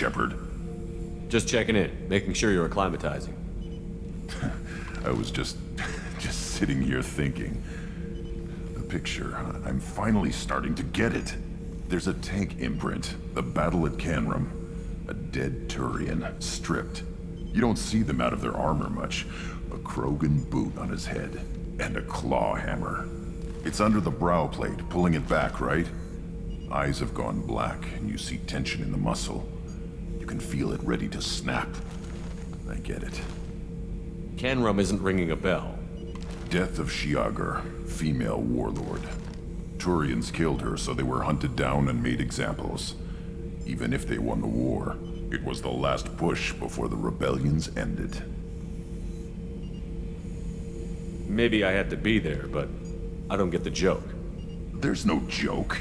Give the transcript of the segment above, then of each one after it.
Shepard? Just checking in, making sure you're acclimatizing. I was just sitting here thinking. The picture, I'm finally starting to get it. There's a tank imprint, the battle at Canrum. A dead Turian, stripped. You don't see them out of their armor much. A Krogan boot on his head, and a claw hammer. It's under the brow plate, pulling it back, right? Eyes have gone black, and you see tension in the muscle. You can feel it ready to snap. I get it. Canrum isn't ringing a bell. Death of Shiagar, female warlord. Turians killed her, so they were hunted down and made examples. Even if they won the war, it was the last push before the rebellions ended. Maybe I had to be there, but I don't get the joke. There's no joke.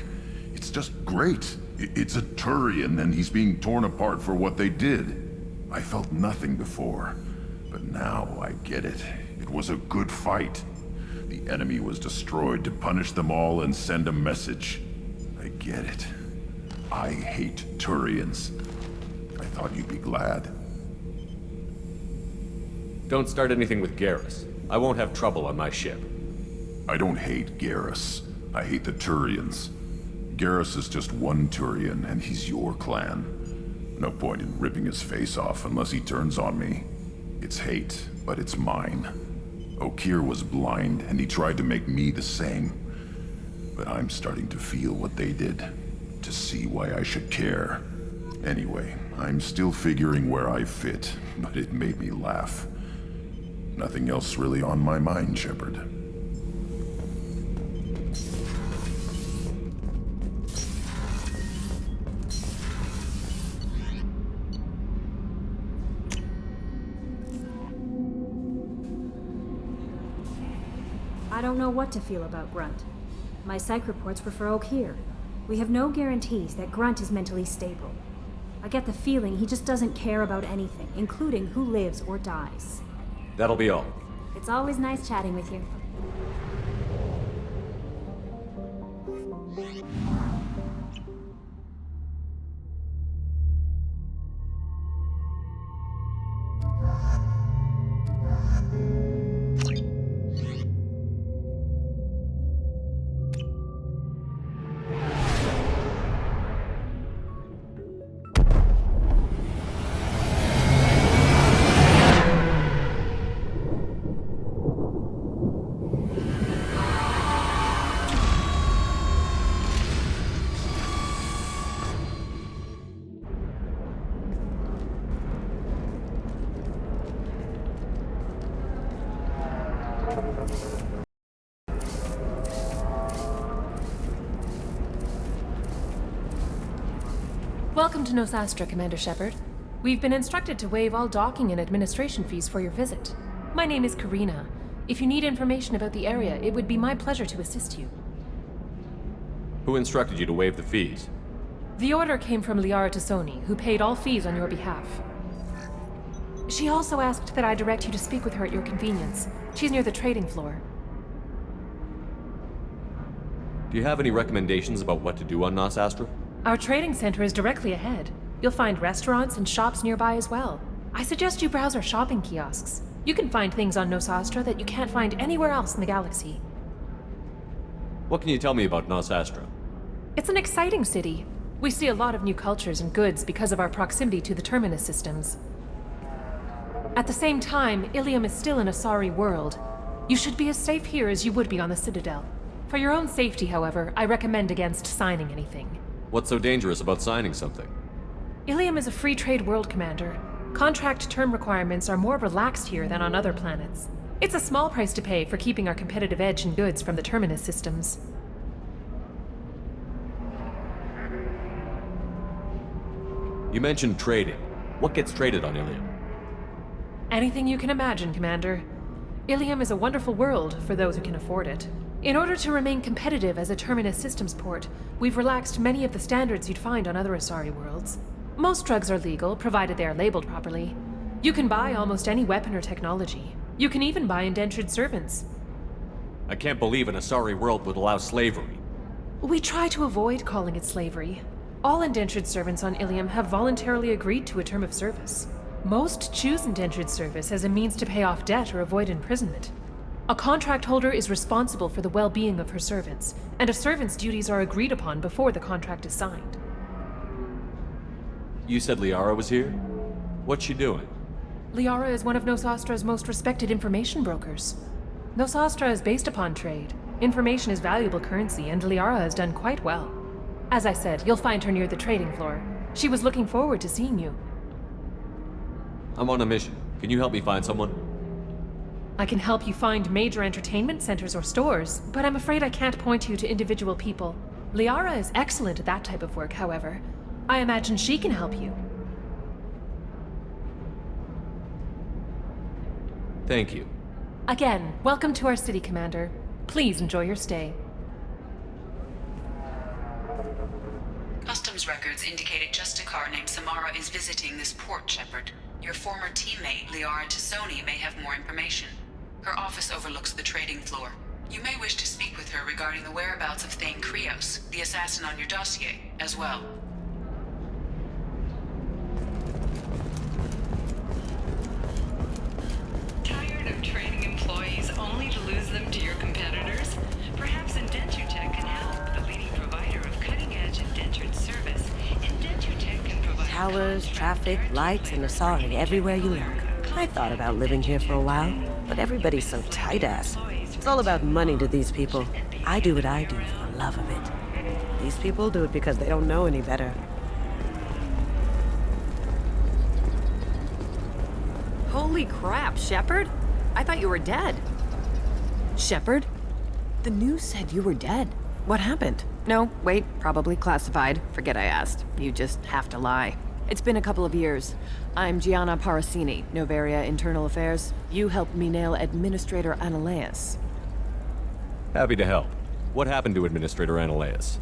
It's just great. It's a Turian, and he's being torn apart for what they did. I felt nothing before, but now I get it. It was a good fight. The enemy was destroyed to punish them all and send a message. I get it. I hate Turians. I thought you'd be glad. Don't start anything with Garrus. I won't have trouble on my ship. I don't hate Garrus. I hate the Turians. Garrus is just one Turian, and he's your clan. No point in ripping his face off unless he turns on me. It's hate, but it's mine. Okeer was blind, and he tried to make me the same. But I'm starting to feel what they did, to see why I should care. Anyway, I'm still figuring where I fit, but it made me laugh. Nothing else really on my mind, Shepard. I don't know what to feel about Grunt. My psych reports were for Okeer. We have no guarantees that Grunt is mentally stable. I get the feeling he just doesn't care about anything, including who lives or dies. That'll be all. It's always nice chatting with you. Welcome to Nosastra, Commander Shepard. We've been instructed to waive all docking and administration fees for your visit. My name is Karina. If you need information about the area, it would be my pleasure to assist you. Who instructed you to waive the fees? The order came from Liara Tassoni, who paid all fees on your behalf. She also asked that I direct you to speak with her at your convenience. She's near the trading floor. Do you have any recommendations about what to do on Nosastra? Our trading center is directly ahead. You'll find restaurants and shops nearby as well. I suggest you browse our shopping kiosks. You can find things on Nosastra that you can't find anywhere else in the galaxy. What can you tell me about Nosastra? It's an exciting city. We see a lot of new cultures and goods because of our proximity to the Terminus systems. At the same time, Ilium is still an Asari world. You should be as safe here as you would be on the Citadel. For your own safety, however, I recommend against signing anything. What's so dangerous about signing something? Ilium is a free trade world, Commander. Contract term requirements are more relaxed here than on other planets. It's a small price to pay for keeping our competitive edge in goods from the Terminus systems. You mentioned trading. What gets traded on Ilium? Anything you can imagine, Commander. Ilium is a wonderful world for those who can afford it. In order to remain competitive as a Terminus systems port, we've relaxed many of the standards you'd find on other Asari worlds. Most drugs are legal, provided they are labeled properly. You can buy almost any weapon or technology. You can even buy indentured servants. I can't believe an Asari world would allow slavery. We try to avoid calling it slavery. All indentured servants on Ilium have voluntarily agreed to a term of service. Most choose indentured service as a means to pay off debt or avoid imprisonment. A contract holder is responsible for the well-being of her servants, and a servant's duties are agreed upon before the contract is signed. You said Liara was here? What's she doing? Liara is one of Nosastra's most respected information brokers. Nosastra is based upon trade. Information is valuable currency, and Liara has done quite well. As I said, you'll find her near the trading floor. She was looking forward to seeing you. I'm on a mission. Can you help me find someone? I can help you find major entertainment centers or stores, but I'm afraid I can't point you to individual people. Liara is excellent at that type of work, however. I imagine she can help you. Thank you. Again, welcome to our city, Commander. Please enjoy your stay. Customs records indicated just a car named Samara is visiting this port, Shepard. Your former teammate, Liara Tassoni, may have more information. Her office overlooks the trading floor. You may wish to speak with her regarding the whereabouts of Thane Krios, the assassin on your dossier, as well. Tired of training employees only to lose them to your competitors? Perhaps Indentutech can help. The leading provider of cutting-edge indentured service, Indentutech can provide Towers, traffic, lights, and Asari everywhere you look. I thought about living here for a while, but everybody's so tight-ass. It's all about money to these people. I do what I do for the love of it. These people do it because they don't know any better. Holy crap, Shepard? I thought you were dead. Shepard? The news said you were dead. What happened? No, wait, probably classified. Forget I asked. You just have to lie. It's been a couple of years. I'm Gianna Parasini, Novaria Internal Affairs. You helped me nail Administrator Analeas. Happy to help. What happened to Administrator Analeas?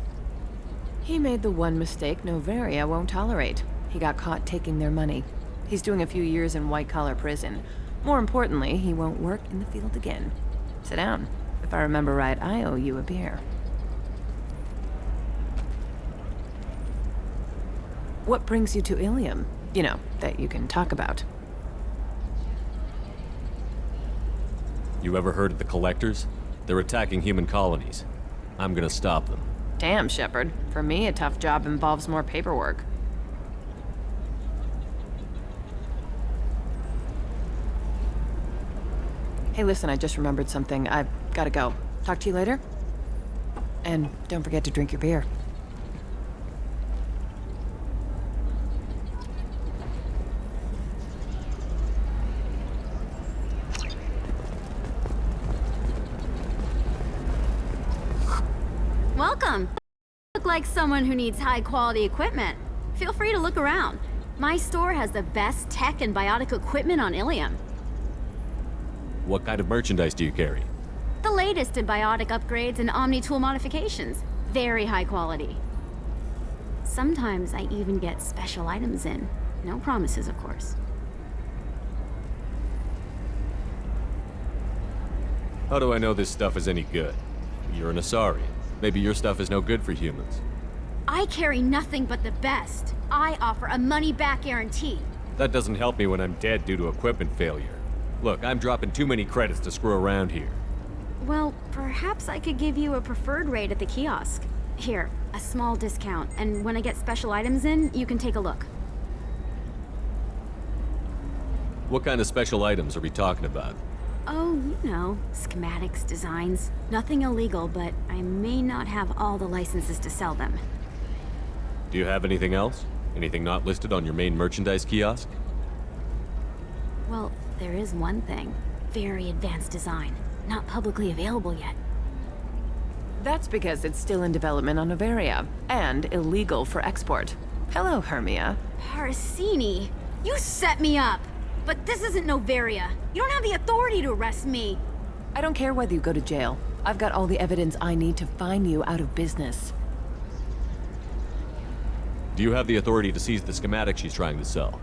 He made the one mistake Novaria won't tolerate. He got caught taking their money. He's doing a few years in white-collar prison. More importantly, he won't work in the field again. Sit down. If I remember right, I owe you a beer. What brings you to Ilium? You know, that you can talk about. You ever heard of the Collectors? They're attacking human colonies. I'm gonna stop them. Damn, Shepard. For me, a tough job involves more paperwork. Hey, listen, I just remembered something. I've gotta go. Talk to you later? And don't forget to drink your beer. Welcome. Look like someone who needs high-quality equipment. Feel free to look around. My store has the best tech and biotic equipment on Ilium. What kind of merchandise do you carry? The latest in biotic upgrades and omni-tool modifications. Very high quality. Sometimes I even get special items in. No promises, of course. How do I know this stuff is any good? You're an Asari. Maybe your stuff is no good for humans. I carry nothing but the best. I offer a money-back guarantee. That doesn't help me when I'm dead due to equipment failure. Look, I'm dropping too many credits to screw around here. Well, perhaps I could give you a preferred rate at the kiosk. Here, a small discount, and when I get special items in, you can take a look. What kind of special items are we talking about? Oh, you know, schematics, designs. Nothing illegal, but I may not have all the licenses to sell them. Do you have anything else? Anything not listed on your main merchandise kiosk? Well, there is one thing. Very advanced design. Not publicly available yet. That's because it's still in development on Novaria, and illegal for export. Hello, Hermia. Parasini, you set me up! But this isn't Novaria. You don't have the authority to arrest me. I don't care whether you go to jail. I've got all the evidence I need to fine you out of business. Do you have the authority to seize the schematic she's trying to sell?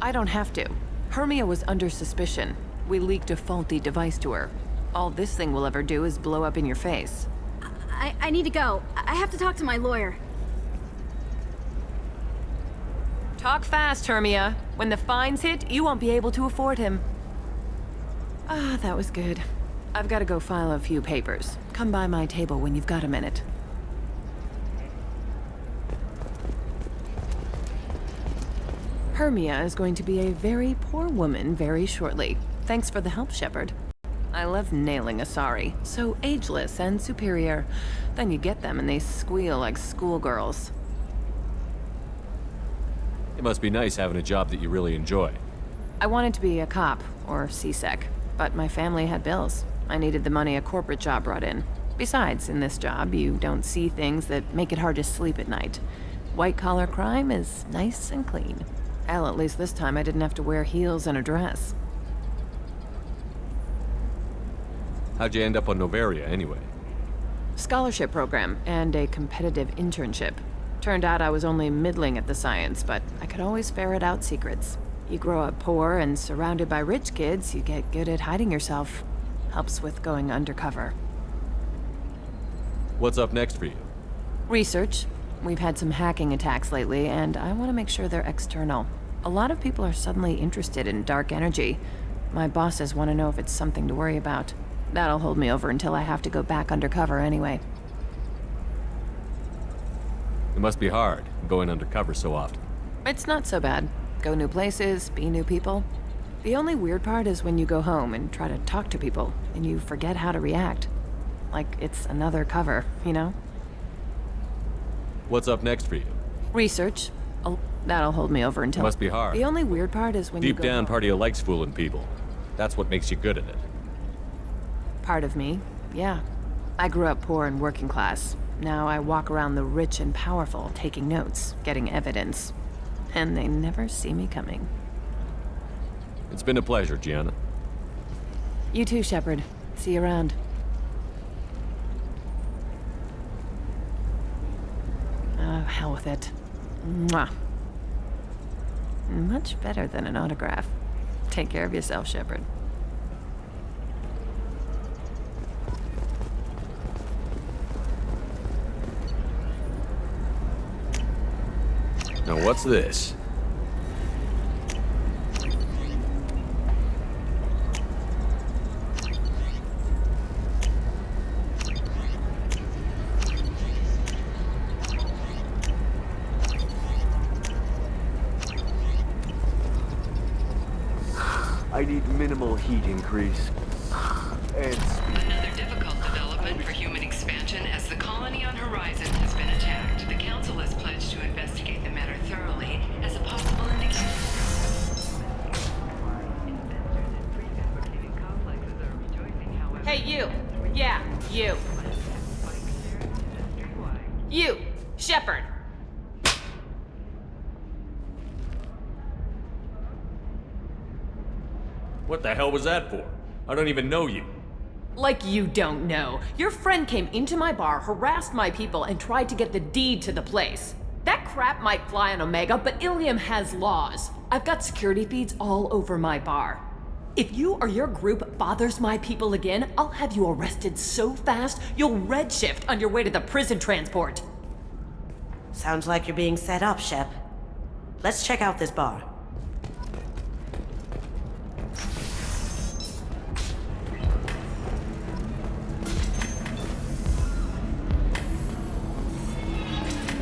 I don't have to. Hermia was under suspicion. We leaked a faulty device to her. All this thing will ever do is blow up in your face. I need to go. I have to talk to my lawyer. Talk fast, Hermia. When the fines hit, you won't be able to afford him. Ah, that was good. I've got to go file a few papers. Come by my table when you've got a minute. Hermia is going to be a very poor woman very shortly. Thanks for the help, Shepard. I love nailing Asari. So ageless and superior. Then you get them and they squeal like schoolgirls. It must be nice having a job that you really enjoy. I wanted to be a cop, or CSEC, but my family had bills. I needed the money a corporate job brought in. Besides, in this job, you don't see things that make it hard to sleep at night. White-collar crime is nice and clean. Hell, at least this time I didn't have to wear heels and a dress. How'd you end up on Novaria, anyway? Scholarship program and a competitive internship. Turned out I was only middling at the science, but I could always ferret out secrets. You grow up poor and surrounded by rich kids, you get good at hiding yourself. Helps with going undercover. What's up next for you? Research. We've had some hacking attacks lately, and I want to make sure they're external. A lot of people are suddenly interested in dark energy. My bosses want to know if it's something to worry about. That'll hold me over until I have to go back undercover anyway. It must be hard, going undercover so often. It's not so bad. Go new places, be new people. The only weird part is when you go home and try to talk to people, and you forget how to react. Like it's another cover, you know? What's up next for you? Research. That'll hold me over until... It must be hard. The only weird part is when you Deep go down, home. part of you likes fooling people. That's what makes you good at it. Part of me, yeah. I grew up poor and working class. Now I walk around the rich and powerful, taking notes, getting evidence. And they never see me coming. It's been a pleasure, Gianna. You too, Shepard. See you around. Oh, hell with it. Mwah. Much better than an autograph. Take care of yourself, Shepard. Now what's this? I need minimal heat increase. And speed. Another difficult development for human expansion as the colony on Horizon has been attacked. The Council has pledged to investigate the matter thoroughly as a possible indication. Hey, you! Yeah, you! You! Shepard! What the hell was that for? I don't even know you. Like you don't know. Your friend came into my bar, harassed my people, and tried to get the deed to the place. That crap might fly on Omega, but Ilium has laws. I've got security feeds all over my bar. If you or your group bothers my people again, I'll have you arrested so fast, you'll redshift on your way to the prison transport. Sounds like you're being set up, Shep. Let's check out this bar.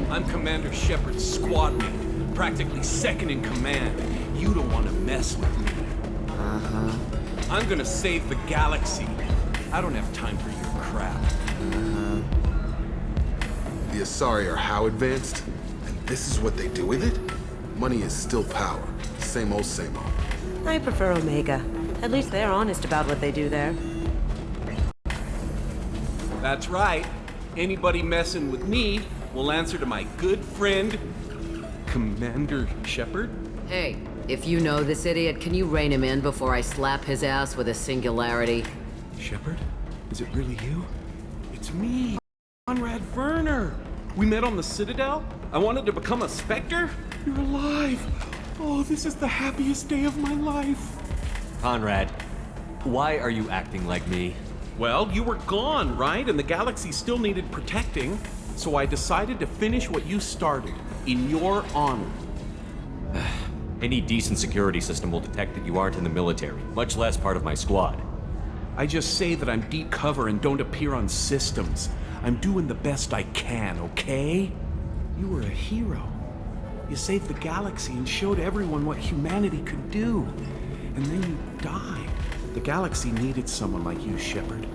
I'm Commander Shepard's squad mate, practically second in command. You don't want to mess with me. Uh-huh. I'm gonna save the galaxy. I don't have time for your crap. Uh-huh. The Asari are how advanced? And this is what they do with it? Money is still power. Same old, same old. I prefer Omega. At least they're honest about what they do there. That's right. Anybody messing with me will answer to my good friend, Commander Shepard. Hey, if you know this idiot, can you rein him in before I slap his ass with a singularity? Shepard? Is it really you? It's me, Conrad Werner. We met on the Citadel. I wanted to become a Spectre. You're alive. Oh, this is the happiest day of my life. Conrad, why are you acting like me? Well, you were gone, right? And the galaxy still needed protecting. So I decided to finish what you started, in your honor. Any decent security system will detect that you aren't in the military, much less part of my squad. I just say that I'm deep cover and don't appear on systems. I'm doing the best I can, okay? You were a hero. You saved the galaxy and showed everyone what humanity could do. And then you died. The galaxy needed someone like you, Shepard.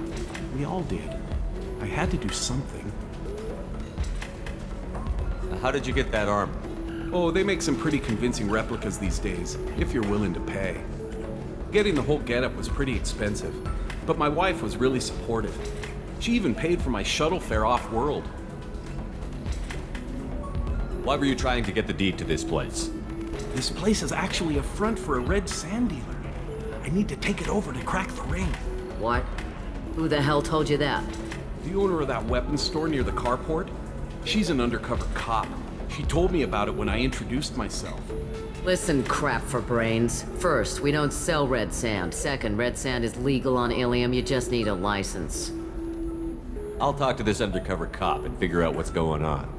We all did. I had to do something. How did you get that armor? Oh, they make some pretty convincing replicas these days, if you're willing to pay. Getting the whole getup was pretty expensive, but my wife was really supportive. She even paid for my shuttle fare off-world. Why were you trying to get the deed to this place? This place is actually a front for a red sand dealer. I need to take it over to crack the ring. What? Who the hell told you that? The owner of that weapons store near the carport? She's an undercover cop. She told me about it when I introduced myself. Listen, crap for brains. First, we don't sell red sand. Second, red sand is legal on Ilium. You just need a license. I'll talk to this undercover cop and figure out what's going on.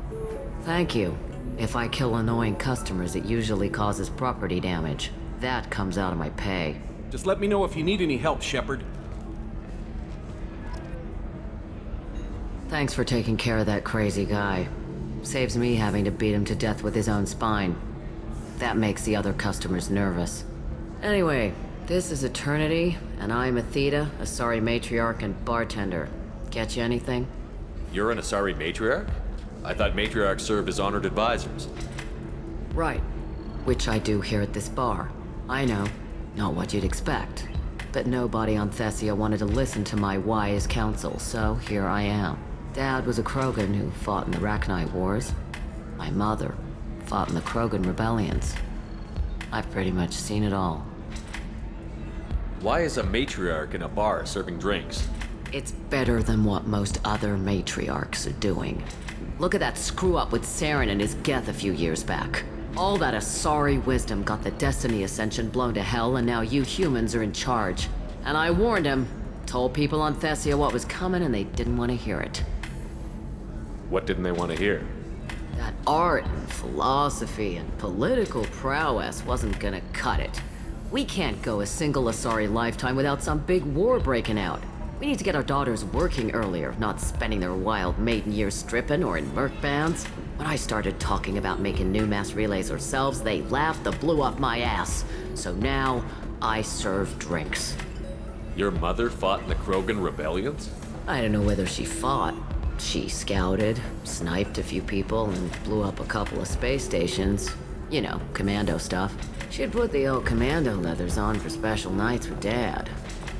Thank you. If I kill annoying customers, it usually causes property damage. That comes out of my pay. Just let me know if you need any help, Shepard. Thanks for taking care of that crazy guy. Saves me having to beat him to death with his own spine. That makes the other customers nervous. Anyway, this is Eternity, and I'm Athena, Asari matriarch and bartender. Get you anything? You're an Asari matriarch? I thought matriarchs serve as honored advisors. Right. Which I do here at this bar. I know. Not what you'd expect. But nobody on Thessia wanted to listen to my wise counsel, so here I am. Dad was a Krogan who fought in the Rachni Wars. My mother fought in the Krogan rebellions. I've pretty much seen it all. Why is a matriarch in a bar serving drinks? It's better than what most other matriarchs are doing. Look at that screw-up with Saren and his Geth a few years back. All that Asari wisdom got the Destiny Ascension blown to hell, and now you humans are in charge. And I warned him, told people on Thessia what was coming, and they didn't want to hear it. What didn't they want to hear? That art and philosophy and political prowess wasn't gonna cut it. We can't go a single Asari lifetime without some big war breaking out. We need to get our daughters working earlier, not spending their wild maiden years stripping or in merc bands. When I started talking about making new mass relays ourselves, they laughed and blew up my ass. So now, I serve drinks. Your mother fought in the Krogan rebellions? I don't know whether she fought. She scouted, sniped a few people, and blew up a couple of space stations. You know, commando stuff. She'd put the old commando leathers on for special nights with Dad.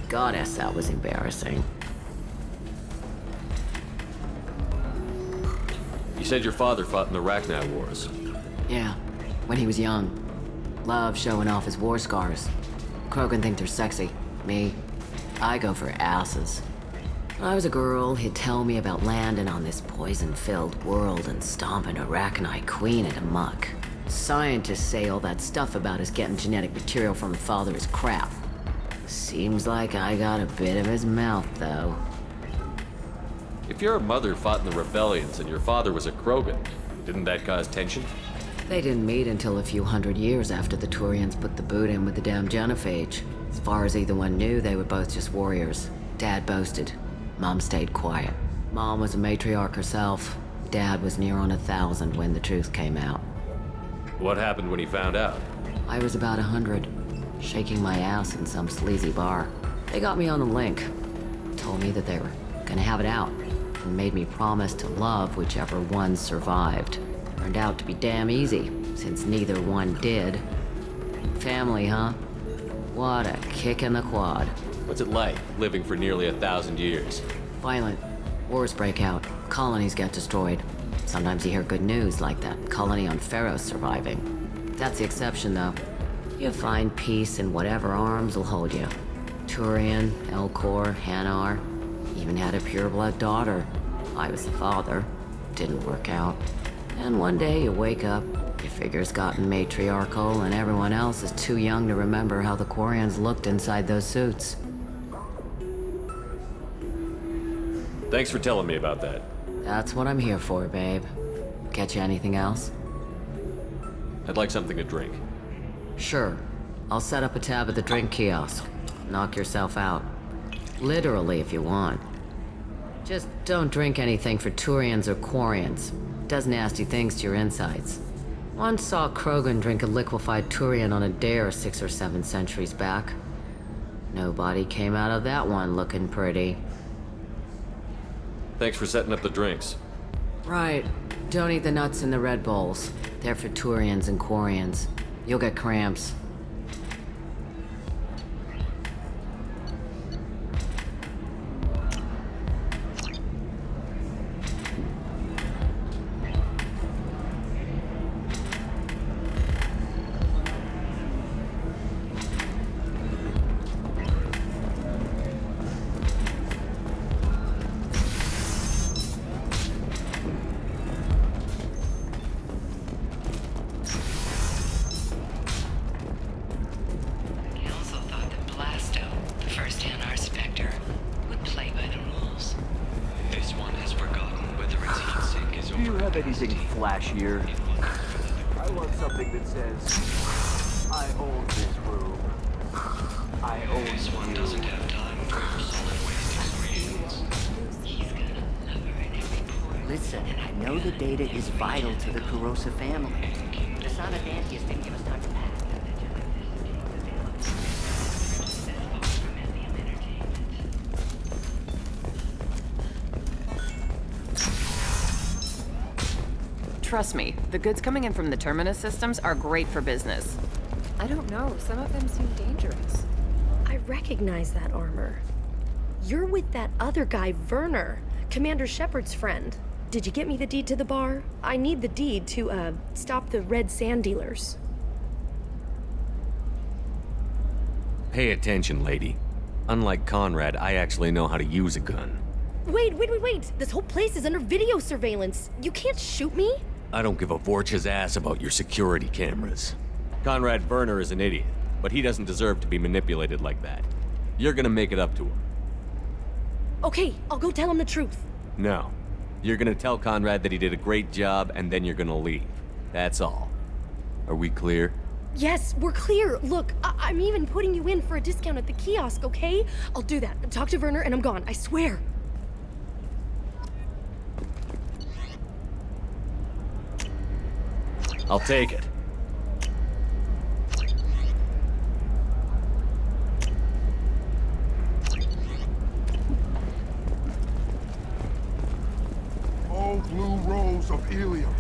Goddess, that was embarrassing. You said your father fought in the Rachni Wars. Yeah, when he was young. Loved showing off his war scars. Krogan think they're sexy. Me, I go for asses. When I was a girl, he'd tell me about landing on this poison-filled world and stomping a Rachni queen in a muck. Scientists say all that stuff about us getting genetic material from her father is crap. Seems like I got a bit of his mouth, though. If your mother fought in the rebellions and your father was a Krogan, didn't that cause tension? They didn't meet until a few hundred years after the Turians put the boot in with the damn genophage. As far as either one knew, they were both just warriors. Dad boasted. Mom stayed quiet. Mom was a matriarch herself. Dad was near on 1,000 when the truth came out. What happened when he found out? I was about 100, shaking my ass in some sleazy bar. They got me on the link. Told me that they were gonna have it out, and made me promise to love whichever one survived. Turned out to be damn easy, since neither one did. Family, huh? What a kick in the quad. What's it like, living for nearly 1,000 years? Violent. Wars break out. Colonies get destroyed. Sometimes you hear good news, like that colony on Pharaoh surviving. That's the exception, though. You find peace in whatever arms will hold you. Turian, Elcor, Hanar. Even had a pureblood daughter. I was the father. Didn't work out. And one day you wake up, your figure's gotten matriarchal, and everyone else is too young to remember how the Quarians looked inside those suits. Thanks for telling me about that. That's what I'm here for, babe. Catch you anything else? I'd like something to drink. Sure. I'll set up a tab at the drink kiosk. Knock yourself out. Literally, if you want. Just don't drink anything for Turians or Quarians. Does nasty things to your insides. Once saw Krogan drink a liquefied Turian on a dare 6 or 7 centuries back. Nobody came out of that one looking pretty. Thanks for setting up the drinks. Right. Don't eat the nuts in the Red Bowls. They're for Turians and Quarians. You'll get cramps. Council thought that Blasto, the first NR Spectre, would play by the rules. This one has forgotten whether its heatsink is Do you over. have anything flashier? I want something that says, I own this room. I own This one you. doesn't have time for your solid waste experience. He's gonna love her in every pore. Listen, I know the data is vital to the Kurosa family. The son of Dantius didn't give us time to pack. Trust me, the goods coming in from the Terminus systems are great for business. I don't know. Some of them seem dangerous. I recognize that armor. You're with that other guy, Werner, Commander Shepard's friend. Did you get me the deed to the bar? I need the deed to, stop the red sand dealers. Pay attention, lady. Unlike Conrad, I actually know how to use a gun. Wait! This whole place is under video surveillance. You can't shoot me? I don't give a Vorch's ass about your security cameras. Conrad Werner is an idiot, but he doesn't deserve to be manipulated like that. You're gonna make it up to him. Okay, I'll go tell him the truth. No. You're gonna tell Conrad that he did a great job, and then you're gonna leave. That's all. Are we clear? Yes, we're clear. Look, I'm even putting you in for a discount at the kiosk, okay? I'll do that. Talk to Werner and I'm gone, I swear. I'll take it. Oh, blue rose of Ilium,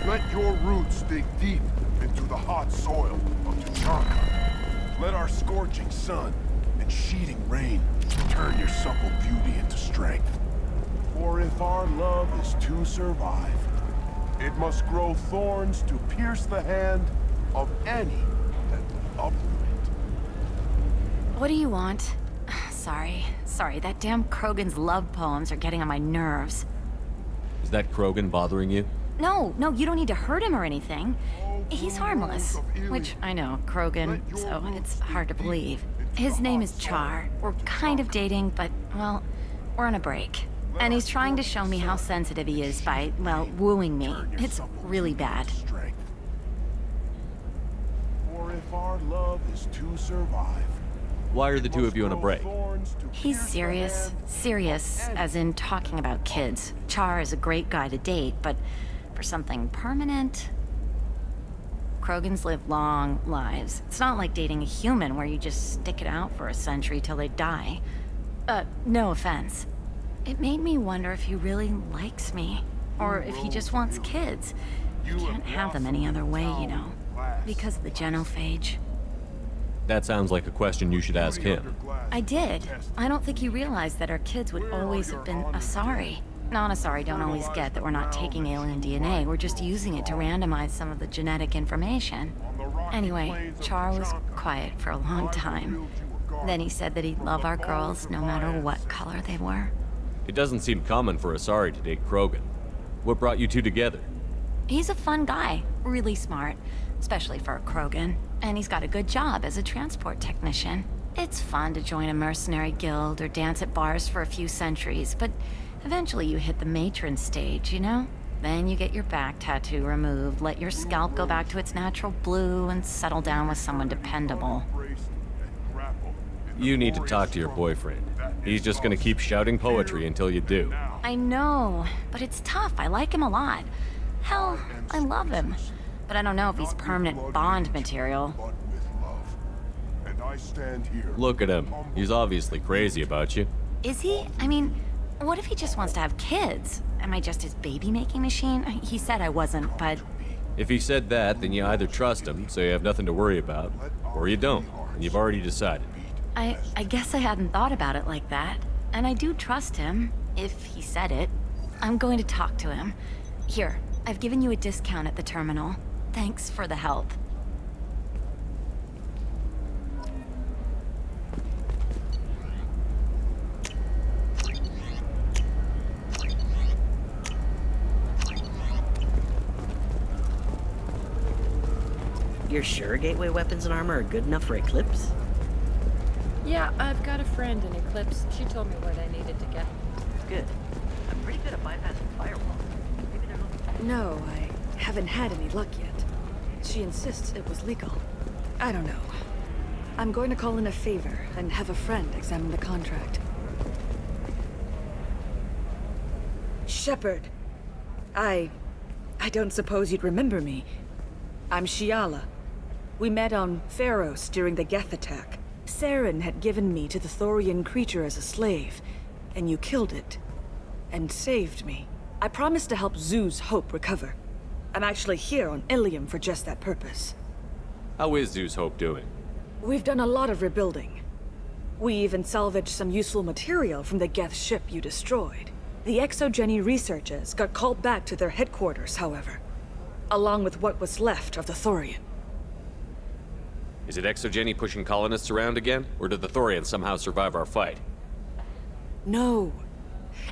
let your roots dig deep into the hot soil of Tuchanka. Let our scorching sun and sheeting rain turn your supple beauty into strength. For if our love is to survive, it must grow thorns to pierce the hand of any that would uproot it. What do you want? Sorry, that damn Krogan's love poems are getting on my nerves. Is that Krogan bothering you? No, you don't need to hurt him or anything. He's harmless. Which, I know, Krogan, so it's hard to believe. His name is Char. We're kind of dating, but, well, we're on a break. And he's trying to show me how sensitive he is by, well, wooing me. It's really bad. For if our love is to survive, Why are the two of you on a break? He's serious. Serious, as in talking about kids. Char is a great guy to date, but for something permanent... Krogans live long lives. It's not like dating a human where you just stick it out for a century till they die. No offense. It made me wonder if he really likes me. Or if he just wants kids. You can't have them any other way, you know. Because of the genophage. That sounds like a question you should ask him. I did. I don't think he realized that our kids would always have been Asari. Non-Asari don't always get that we're not taking alien DNA, we're just using it to randomize some of the genetic information. Anyway, Char was quiet for a long time. Then he said that he'd love our girls no matter what color they were. It doesn't seem common for Asari to date Krogan. What brought you two together? He's a fun guy, really smart, especially for a Krogan. And he's got a good job as a transport technician. It's fun to join a mercenary guild or dance at bars for a few centuries, but eventually you hit the matron stage, you know? Then you get your back tattoo removed, let your scalp go back to its natural blue, and settle down with someone dependable. You need to talk to your boyfriend. He's just gonna keep shouting poetry until you do. I know, but it's tough. I like him a lot. Hell, I love him. But I don't know if he's permanent Bond material. And I stand here. Look at him. He's obviously crazy about you. Is he? I mean, what if he just wants to have kids? Am I just his baby-making machine? He said I wasn't, but... If he said that, then you either trust him, so you have nothing to worry about, or you don't, and you've already decided. I guess I hadn't thought about it like that. And I do trust him, if he said it. I'm going to talk to him. Here, I've given you a discount at the terminal. Thanks for the help. You're sure gateway weapons and armor are good enough for Eclipse? Yeah, I've got a friend in Eclipse. She told me what I needed to get. Good. I'm pretty good at bypassing firewalls. Maybe they're looking... No, I haven't had any luck yet. She insists it was legal. I don't know. I'm going to call in a favor and have a friend examine the contract. Shepard. I don't suppose you'd remember me. I'm Shiala. We met on Pharos during the Geth attack. Saren had given me to the Thorian creature as a slave, and you killed it. And saved me. I promised to help Zeus Hope recover. I'm actually here on Ilium for just that purpose. How is Zeus Hope doing? We've done a lot of rebuilding. We even salvaged some useful material from the Geth ship you destroyed. The Exogeny researchers got called back to their headquarters, however, along with what was left of the Thorian. Is it Exogeny pushing colonists around again, or did the Thorians somehow survive our fight? No.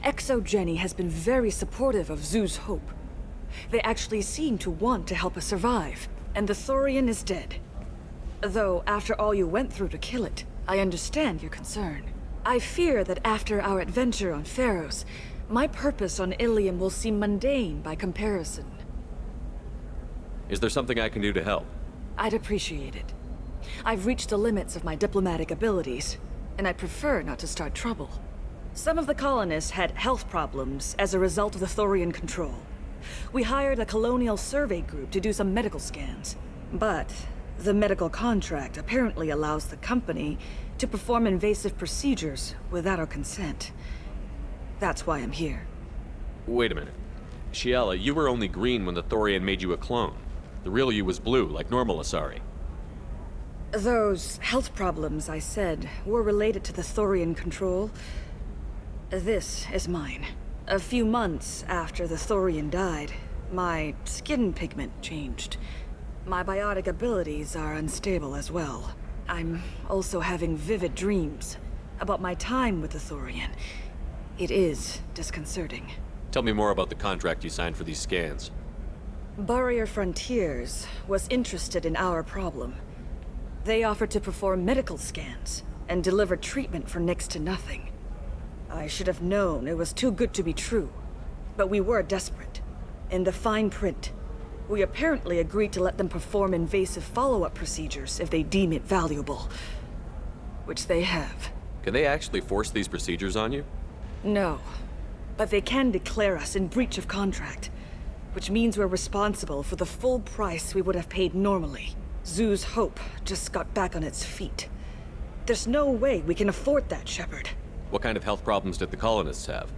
Exogeny has been very supportive of Zeus Hope. They actually seem to want to help us survive, and the Thorian is dead. Though, after all you went through to kill it, I understand your concern. I fear that after our adventure on Pharos, my purpose on Ilium will seem mundane by comparison. Is there something I can do to help? I'd appreciate it. I've reached the limits of my diplomatic abilities, and I'd prefer not to start trouble. Some of the colonists had health problems as a result of the Thorian control. We hired a colonial survey group to do some medical scans. But the medical contract apparently allows the company to perform invasive procedures without our consent. That's why I'm here. Wait a minute. Shiala, you were only green when the Thorian made you a clone. The real you was blue, like normal Asari. Those health problems I said were related to the Thorian control. This is mine. A few months after the Thorian died, my skin pigment changed. My biotic abilities are unstable as well. I'm also having vivid dreams about my time with the Thorian. It is disconcerting. Tell me more about the contract you signed for these scans. Barrier Frontiers was interested in our problem. They offered to perform medical scans and deliver treatment for next to nothing. I should have known it was too good to be true, but we were desperate. In the fine print, we apparently agreed to let them perform invasive follow-up procedures if they deem it valuable. Which they have. Can they actually force these procedures on you? No, but they can declare us in breach of contract, which means we're responsible for the full price we would have paid normally. Zeus Hope just got back on its feet. There's no way we can afford that, Shepard. What kind of health problems did the colonists have?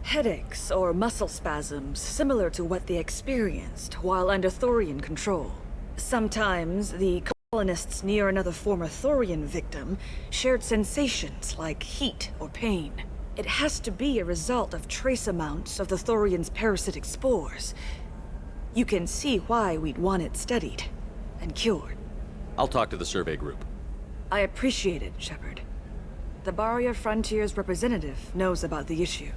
Headaches or muscle spasms similar to what they experienced while under Thorian control. Sometimes the colonists near another former Thorian victim shared sensations like heat or pain. It has to be a result of trace amounts of the Thorian's parasitic spores. You can see why we'd want it studied and cured. I'll talk to the survey group. I appreciate it, Shepard. The Barrier Frontiers representative knows about the issue.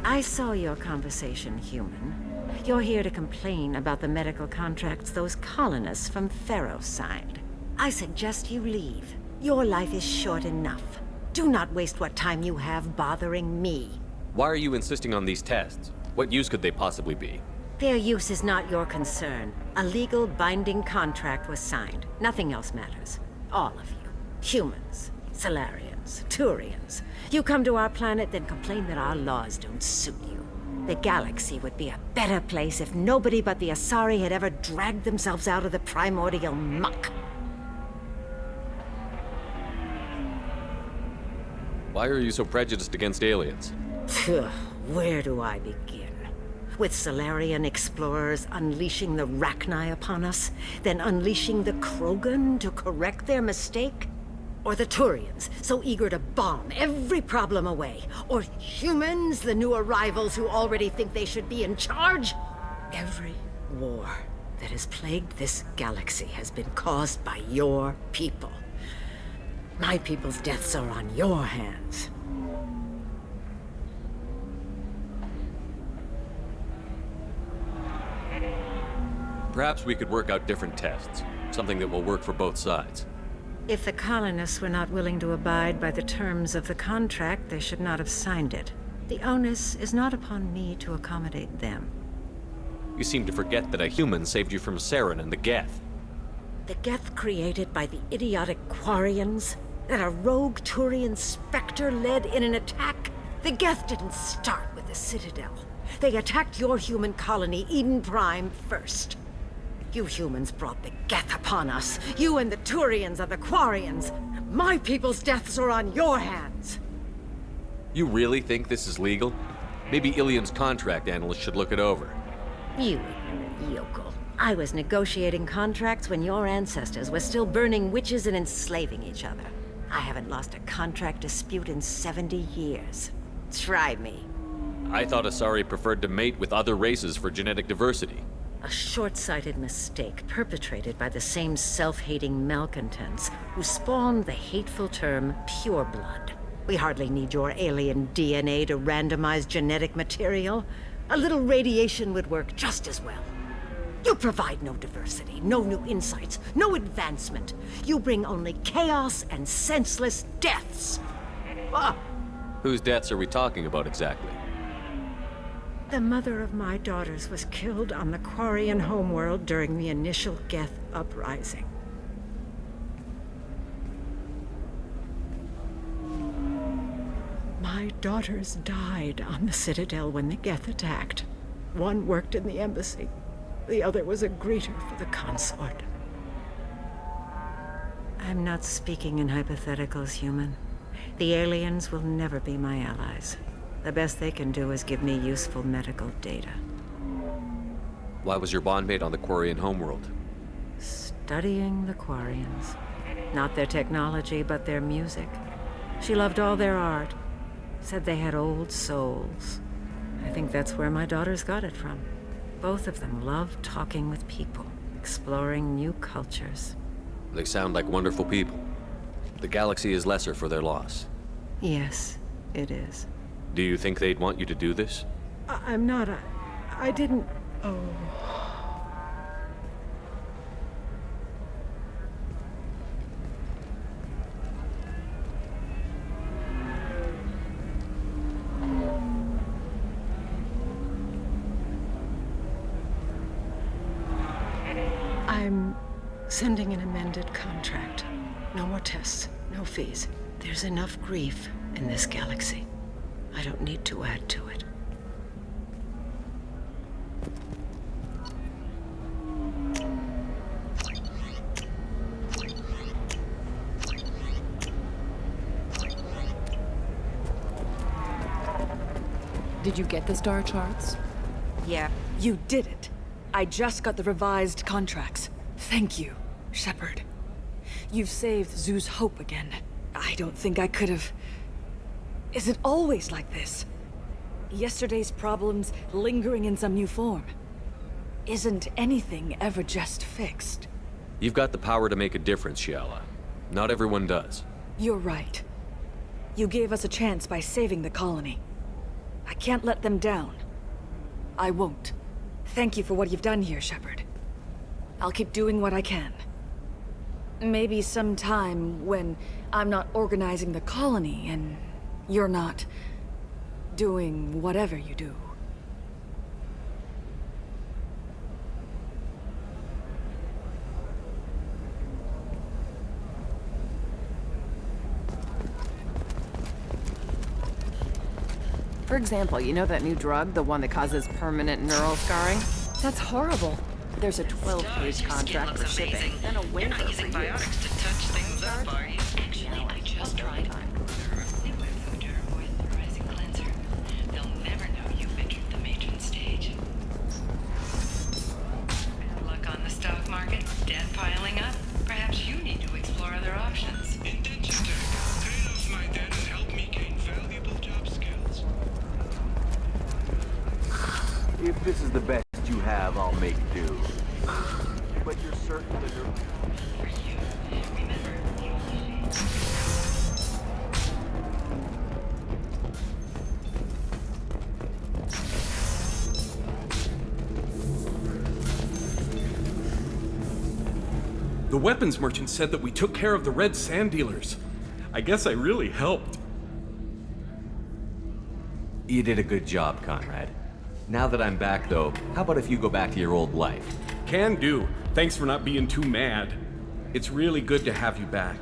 I saw your conversation, human. You're here to complain about the medical contracts those colonists from Pharos signed. I suggest you leave. Your life is short enough. Do not waste what time you have bothering me. Why are you insisting on these tests? What use could they possibly be? Their use is not your concern. A legal binding contract was signed. Nothing else matters. All of you. Humans, Solarians, Turians. You come to our planet, then complain that our laws don't suit you. The galaxy would be a better place if nobody but the Asari had ever dragged themselves out of the primordial muck. Why are you so prejudiced against aliens? Where do I begin? With Solarian explorers unleashing the Rachni upon us, then unleashing the Krogan to correct their mistake? Or the Turians, so eager to bomb every problem away? Or humans, the new arrivals who already think they should be in charge? Every war that has plagued this galaxy has been caused by your people. My people's deaths are on your hands. Perhaps we could work out different tests. Something that will work for both sides. If the colonists were not willing to abide by the terms of the contract, they should not have signed it. The onus is not upon me to accommodate them. You seem to forget that a human saved you from Saren and the Geth. The Geth created by the idiotic Quarians? That a rogue Turian Spectre led in an attack? The Geth didn't start with the Citadel. They attacked your human colony, Eden Prime, first. You humans brought the Geth upon us. You and the Turians are the Quarians. My people's deaths are on your hands. You really think this is legal? Maybe Ilium's contract analyst should look it over. You ignorant yokel. I was negotiating contracts when your ancestors were still burning witches and enslaving each other. I haven't lost a contract dispute in 70 years. Try me. I thought Asari preferred to mate with other races for genetic diversity. A short-sighted mistake perpetrated by the same self-hating malcontents who spawned the hateful term pureblood. We hardly need your alien DNA to randomize genetic material. A little radiation would work just as well. You provide no diversity, no new insights, no advancement. You bring only chaos and senseless deaths. Ah! Whose deaths are we talking about exactly? The mother of my daughters was killed on the Quarian homeworld during the initial Geth uprising. My daughters died on the Citadel when the Geth attacked. One worked in the embassy. The other was a greeter for the consort. I'm not speaking in hypotheticals, human. The aliens will never be my allies. The best they can do is give me useful medical data. Why was your bondmate on the Quarian homeworld? Studying the Quarians. Not their technology, but their music. She loved all their art. Said they had old souls. I think that's where my daughters got it from. Both of them loved talking with people, exploring new cultures. They sound like wonderful people. The galaxy is lesser for their loss. Yes, it is. Do you think they'd want you to do this? I'm not. I didn't. Oh. I'm sending an amended contract. No more tests, no fees. There's enough grief in this galaxy. I don't need to add to it. Did you get the star charts? Yeah. You did it. I just got the revised contracts. Thank you, Shepard. You've saved Zoo's hope again. I don't think I could have... Is it always like this? Yesterday's problems lingering in some new form. Isn't anything ever just fixed? You've got the power to make a difference, Shiala. Not everyone does. You're right. You gave us a chance by saving the colony. I can't let them down. I won't. Thank you for what you've done here, Shepard. I'll keep doing what I can. Maybe sometime when I'm not organizing the colony and you're not doing whatever you do. For example, you know that new drug, the one that causes permanent neural scarring? That's horrible. There's a 12-page contract for shipping, then a waiver for using biotics to touch things up, are you? Actually, I just tried cleanser. They'll never know you've entered the matron stage. Bad luck on the stock market, debt piling up. Perhaps you need to explore other options. Indenture tech. Pay off my debt and help me gain valuable job skills. If this is the best you have, I'll make do. But you're certain that you're... The weapons merchant said that we took care of the red sand dealers. I guess I really helped. You did a good job, Conrad. Now that I'm back, though, how about if you go back to your old life? Can do. Thanks for not being too mad. It's really good to have you back.